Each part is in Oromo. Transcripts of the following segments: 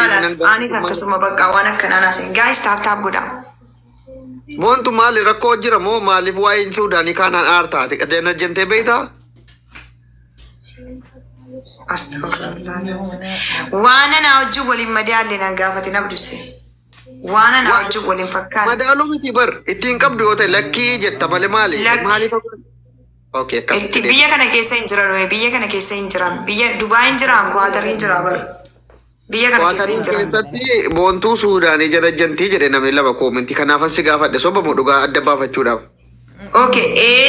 خلاص أنا سأكسو مبقى وانا كنانا سين guys tap goda Bontu mali rakko jira mo mali fuwain Sudani kanan arta tik adena jente beita. Astaghfirullah. Wana na wajju walin madali nan gafati nabdusse. Wana na wajju walin fakkan. Madalu miti bar itin qabdu yote lakki jetta male mali. Mali fakkan. Okay, itti biyya kana keessa hin jiran biyya kana keessa hin jiran biyya Dubai hin jiran Qatar hin jiran bar. Biyya kana keessa hin jiran. Qatar bontu Sudani jara janti jedhe namni lama komenti kanaafan si gaafadhe soba mu dhugaa adda baafachuudhaaf. Okay,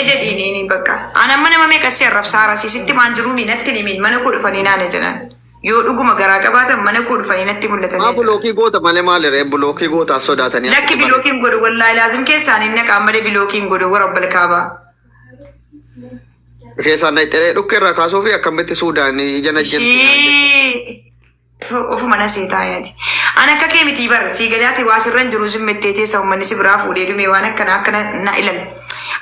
jedhini ni bakka. Ana mana mame kasi arrabsaara sisitti maan jiru minatti ni min mana ku dhufanii naane jedhan. Yoo dhuguma garaa qabaatan mana ku dhufanii natti mul'atan. Ma bulooki goota male maali ree bulooki gootaaf sodaatanii. Lakki bilookiin godhu wallahi laazim keessaan inni qaamade bilookiin godhu warra obbal kaaba. Keessaan dhaqxee dhukkeerraa kaasuu fi akkamitti Suudaanii jana jentu. Ofuma na seetaayati. Ana akka kee miti bar si gadaati waasirran jiru zimmetteetee sa'ummanni si biraa fuudhee dhume waan akkana na ilal.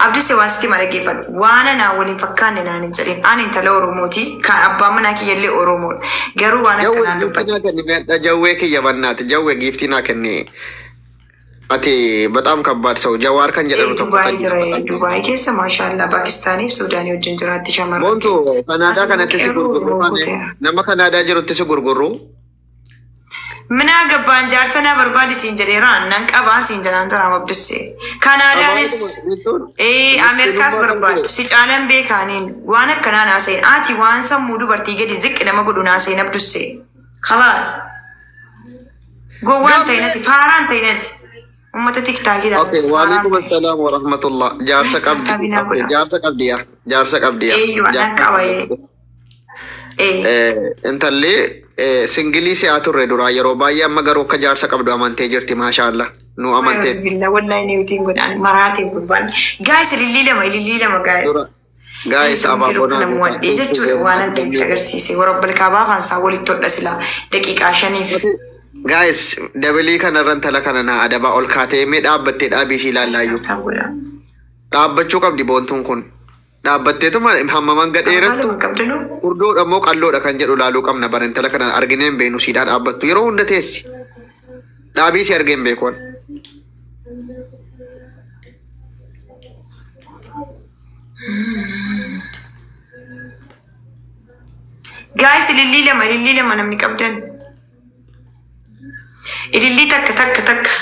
Abdisse waan sitti mala geeffadhu. Waan na waliin fakkaanne naan hin jedhin. Ani intala Oromooti. Kan abbaan manaa kiyyallee Oromoodha. Garuu waan akkanaan dubbata. Jawwee kiyya bannaati. Jawwee giiftii naa kenni. Ati bataam kabbaad sa'u jawaar kan jedhamu tokko kan jira. Dubaay keessa maashaallah Paakistaanii fi Suudaanii wajjin jiraatti shamarran. Bontu Kanaadaa kanatti si gurgurru. Nama Kanaadaa jirutti si gurgurru. Mina gabbaan jaarsa na barbaadi siin jedheeraan nan qabaa siin jedhaan jira mabbisse. Kanaadaanis Ameerikaas barbaadu si caalan beekaaniin waan akkanaa naaseen ati waan sammuu dubartii gadi ziqqi nama godhu naaseen abdusse. Khalaas. Gowwaan ta'inati faaraan ta'inati. Ummata tiktaakidha. Okay, waalaikum assalam wa rahmatullah. Jaarsa qabdi. Jaarsa qabdiya. Jaarsa qabdiya. Waan qabayee. Intalli singilii si'aa turre duraa yeroo baay'ee amma garuu akka jaarsa qabdu amantee jirti maashaallah. Nu amantee. Bismillah wallahi ni utiin godhaan maraatiin gurbaan. Gaayis ilillii lama gaayis. Gaayis abaabonaa. Nama wadhee jechuudha waan an ta'e agarsiise. Warra obbal kaabaa faansaa walitti hodha silaa daqiiqaa 5. Guys, dabali kanarran tala kana na adaba ol kaatee mee dhaabbattee dhaabii ishii ilaallaayyuu. Dhaabbachuu qabdi boontuun kun. Dhaabbatteetuma hammaman gadheerattu. Furdoodha moo qalloodha kan jedhu laaluu qabna bara intala kana argineen beenu siidhaa dhaabbattu yeroo hunda teessi. Dhaabii si argeen beekoon. Guys, ilillii lama namni qabdan. Ilillii takka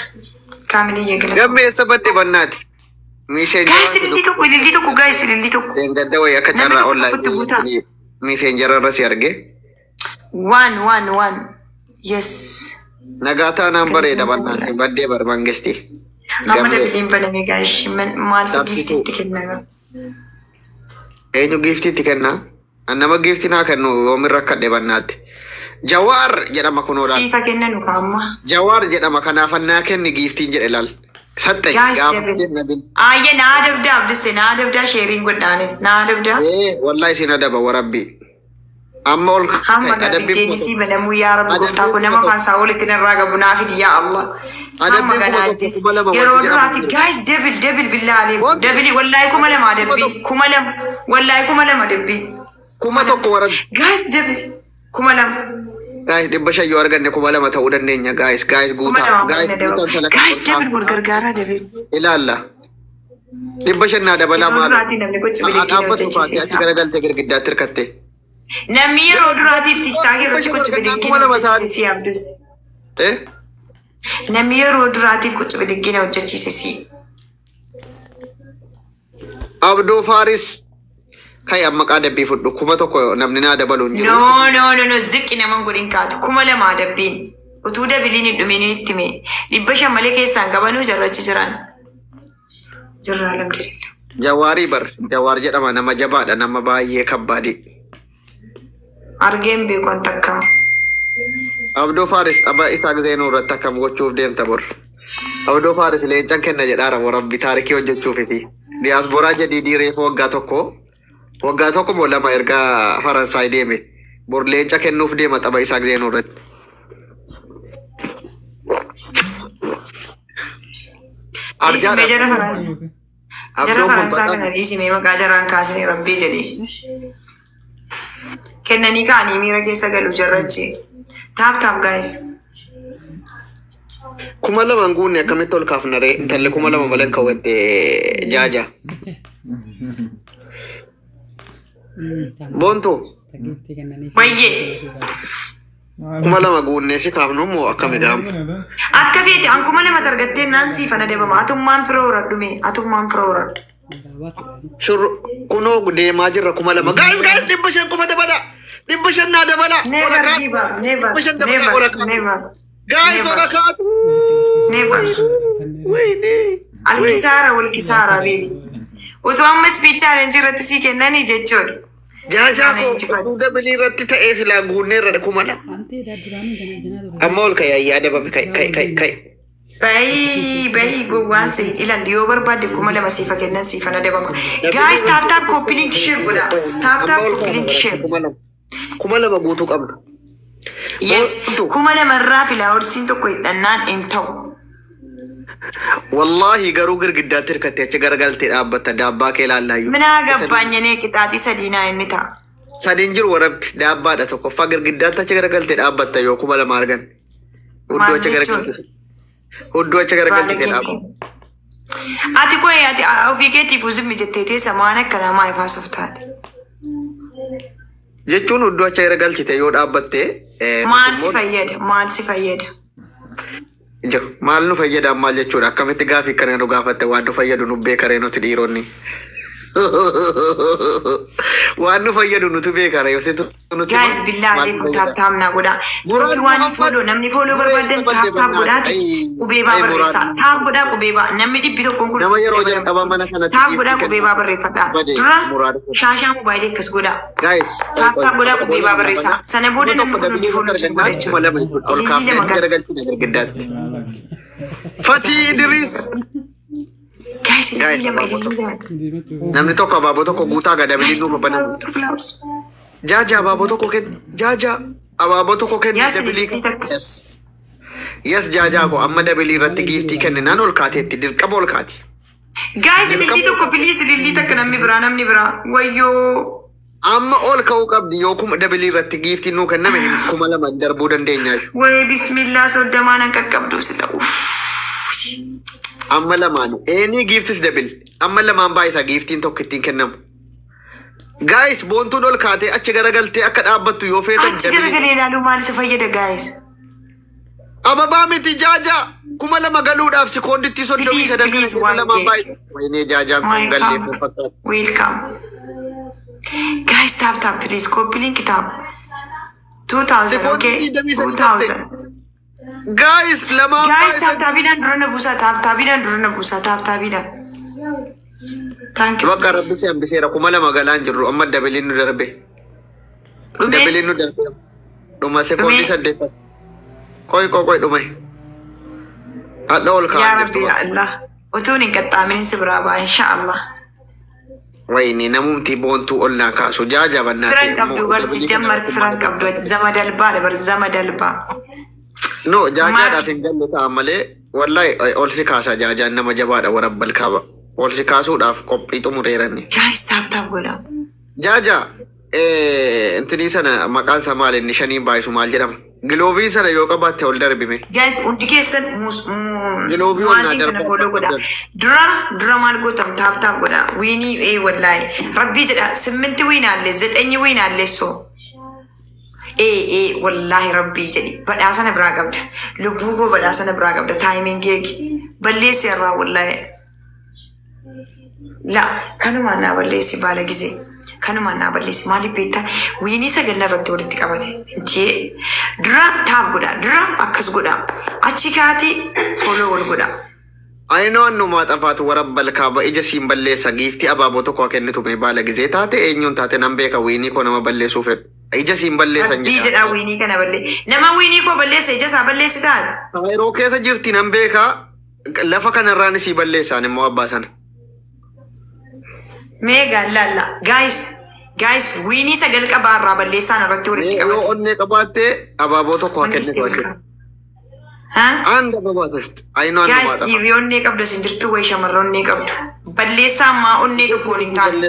kaamilii eegala. Gammeessa badde bannaati. Guys, ilillii tokko guys, ilillii tokko. Gadda wayii akka carraa online messenger irra si arge. One. Yes. Nagaataa naan bareeda bannaati baddee bar mangesti. Nama dabiliin baname guys maaltu giftiitti kenna. Eenyu giftiitti kenna? Annama giftii naa kennu yoomirra akkadhe bannaatti. Jawaar jedhama kunoodhaan. Siifa kennan kaamma. Jawaar jedhama kanaafannaa kenni giiftiin jedhe laal. Satte gaafa kennatin. Ayye naa dabdaa sheeriin godhaanis naa dabdaa. Wallahi isin adaba warabbi. Amma ol hamma gadi deebisii banamuu yaa rabbi gooftaa kun nama faansaa walitti narraa gabu naa fidi yaa Allah. Hamma ganaajis yeroo duraati guys debil billaalee dabili wallahi 2,000 dabbi 2,000 wallahi 2,000 dabbi. 1,000 warabbi. Guys debil 2,000. Guys, dibba shayyoo arganne 2,000 ta'uu dandeenya guys guutaa. Guys debil wal gargaaraa debil. Ilaalla. Dibba shannaa dabalaa maal? Duraati namni gochi bilikii hojjechiisa. Achi gara galtee girgiddaatti hirkatte. Namni yeroo duraatiif tiktaakii irratti gochi bilikii hojjechiisi abdus. Namni yeroo duraatiif gochi bilikii hojjechiisi. Abduu Faaris. Kai amma qaadabbii fudhu 1,000 namni naa dabaluun jiru. No ziqqi naman godhin kaatu 2,000 dabbiin utuu dabiliin hin dhumin itti mee 500 malee keessaan qabanuu jarrachi jiran. Jirra alhamdulillah. Jawaarii bar jawaar jedhama nama jabaadha nama baay'ee kabbaadi. Argeen beekon takka. Abduu Faaris tapha isaa Zeenuu irratti akkam gochuuf deemta bor. Abduu Faaris leencan kenna jedhaara warabbi taarikii hojjechuufiti. Diyaasbooraa jadiidii reefu waggaa tokko moo lama ergaa Faransaay deeme bor leenca kennuuf deema tapha isaa Zeenuu irratti. Jara Faransaa kana dhiisimee maqaa jaraan kaasanii rabbii jedhee. Kennanii ka'anii miira keessa galu jarrachi. Taap guys. kuma lama nguunne akkamitti ol kaafnare intalli kuma lama malee kawwatte jaaja. Boontu Baay'ee. kuma lama guunne si kaafnu moo akkami gaam? Akka feete an kuma lama targattee naan siifana deebama. Atummaan fira horadhume. Atummaan fira horadhu. Shur kunoo deemaa jirra kuma lama. Guys 500 qofa dabala. 500 naa dabala. Never give up. Never. 500 dabala ol kaatu. Never. Guys ol kaatu. Never. Wayne. Alkisaara wal kisaara baby. Utoo amma speech challenge irratti sii kennanii jechuudha. Jaaja ko dabali irratti ta'ee silaa guunnee irra kuma lama. Amma ol ka'ee yaada babi kai. Bayi gowwaansi ilan yoo barbaade kuma lama siifa kennan siifana deebama. Guys tap copy link share godha. Tap copy link share. Kuma lama guutuu qabna. Yes, kuma lama irraa filaa horsiin tokko hidhannaan hin ta'u. Wallahi garuu girgiddaatti hirkattee achi garagaltee dhaabbatta daabbaa kee laallaayyuu. Mina gabbaanyanii qixaaxii sadiinaa inni ta'a. Sadiin jiru warabbi daabbaadha tokkoffaa girgiddaatti achi garagaltee dhaabbatta yoo kuma lama argan. Hudduu achi garagaltee dhaabbatta. Ati koo ati ofii keetiif uzimmi jettee teessa maan akka namaa ifaas of taate. Jechuun hudduu achi garagalchite yoo dhaabbatte. Maal si fayyada? Maal si fayyada? Maal nu fayyada maal jechuudha akkamitti gaafii kana nu gaafatte waan nu fayyadu nu beekare nuti dhiironni. Waan nu fayyadu nuti beekare yoo ta'u nuti. Guys billahi taap naa godha. Durbi waan follow namni follow barbaadan taap godhaati qubee baa barreessa. Taap godhaa qubee baa namni dhibbi tokkoon kun. Nama yeroo jalqabaa mana kanatti. Taap godhaa qubee baa barreeffadha. Dura shaashaa mobaayilii akkas godha. Guys. Taap godhaa qubee baa barreessa. Sana booda namni kun hundi follow sun godha jechuudha. Fatih Idris. Guys, namni tokko abaaboo tokko guutaa gadabiliin nuuf banamu. Jaaja abaaboo tokko kenna. Jaaja abaaboo tokko kenna dabilii. Yes jaaja ko amma dabilii irratti giiftii kenninaan ol kaateetti dirqama ol kaati. Guys, lillii tokko biliis lillii takka namni biraa wayyoo. Amma ol ka'uu qabdi yoo kuma dabilii irratti giiftii nuu kenname kuma lama darbuu dandeenya. Way bismillah soddamaan an qaqqabdu sila. Amma lamaan eenii giiftis dabil amma lamaan baay'isa giiftiin tokko ittiin kennamu. Guys boontuun ol kaatee achi garagaltee akka dhaabbattu yoo feetan achi garagalee ilaaluu maal si fayyada guys? Ababaa miti jaaja kuma lama galuudhaaf sekoonditti 39 kuma lamaan baay'isa. Waynee jaajaan kun galleeffatu fakkaata. Welcome. Guys tap please copy link tap. 2000 okay 2000. Guys lama guys tabidan durana busa tabidan durana busa tabidan. Thank you. Bakka rabbi si ambisheera kuma lama galaan jirru amma dabiliin nu darbe. Dabiliin nu darbe. Dhuma sekoondii 8. Koi dhume. Hadha ol kaa. Ya rabbi ya Allah. Utuun hin qaxxaamin si biraa baa inshallah. Wayne namumti boontuu ol naa kaasu jaajabannaati. Firan qabdu barsi jammar firan qabdu zama dalbaa bar zama dalbaa. No, jaajaadhaaf hin galle ta'a malee wallahi ol si kaasa jaajaan nama jabaadha warabbal kaaba. Ol si kaasuudhaaf qophii xumureeranni. Guys tap godha. Jaaja intinii sana maqaan isaa maal inni shanii baayisu maal jedhama? Giloovii sana yoo qabaatte ol darbime. Guys hundi keessan Giloovii ol naa kana follow godha. Dura maal gootam tap godha. Wiinii wallahi rabbii jedha 8 wiinaallee 9 wiinaallee soo. Wallahi rabbii jedhi badhaasana biraa qabda lubbuu koo badhaasana biraa qabda taayimingii balleessi irraa wallahi la kanumaan naa balleessi baala gisee kanumaan naa balleessi maaliif beektaa wiinii sagalna irratti walitti qabate jee dura taap godha dura akkas godha achi kaati foloo wal godha. Ayinoo annumaa xafaatu warabbal kaaba ija siin balleessa giiftii abaaboo tokko kennitu mee baala gisee taate eenyuun taate nan beeka wiinii koo nama balleessuu fedhu. Ija siin balleessan jedha. Jedha wiinii kana nama wiinii koo balleessa ija isaa balleessi taate. Yeroo keessa jirti nan beeka lafa kanarraan sii balleessaan immoo abbaa sana. Meegaa laalla guys wiinii sagal qabaarraa balleessaan irratti walitti qabate. Yoo onnee qabaatte abaaboo tokko haa kennitu. Anda babaatasti. Guys dhiirri onnee qabda sin jirtu wayi shamarra onnee qabdu. Balleessaa ammaa onnee tokkoon hin taane.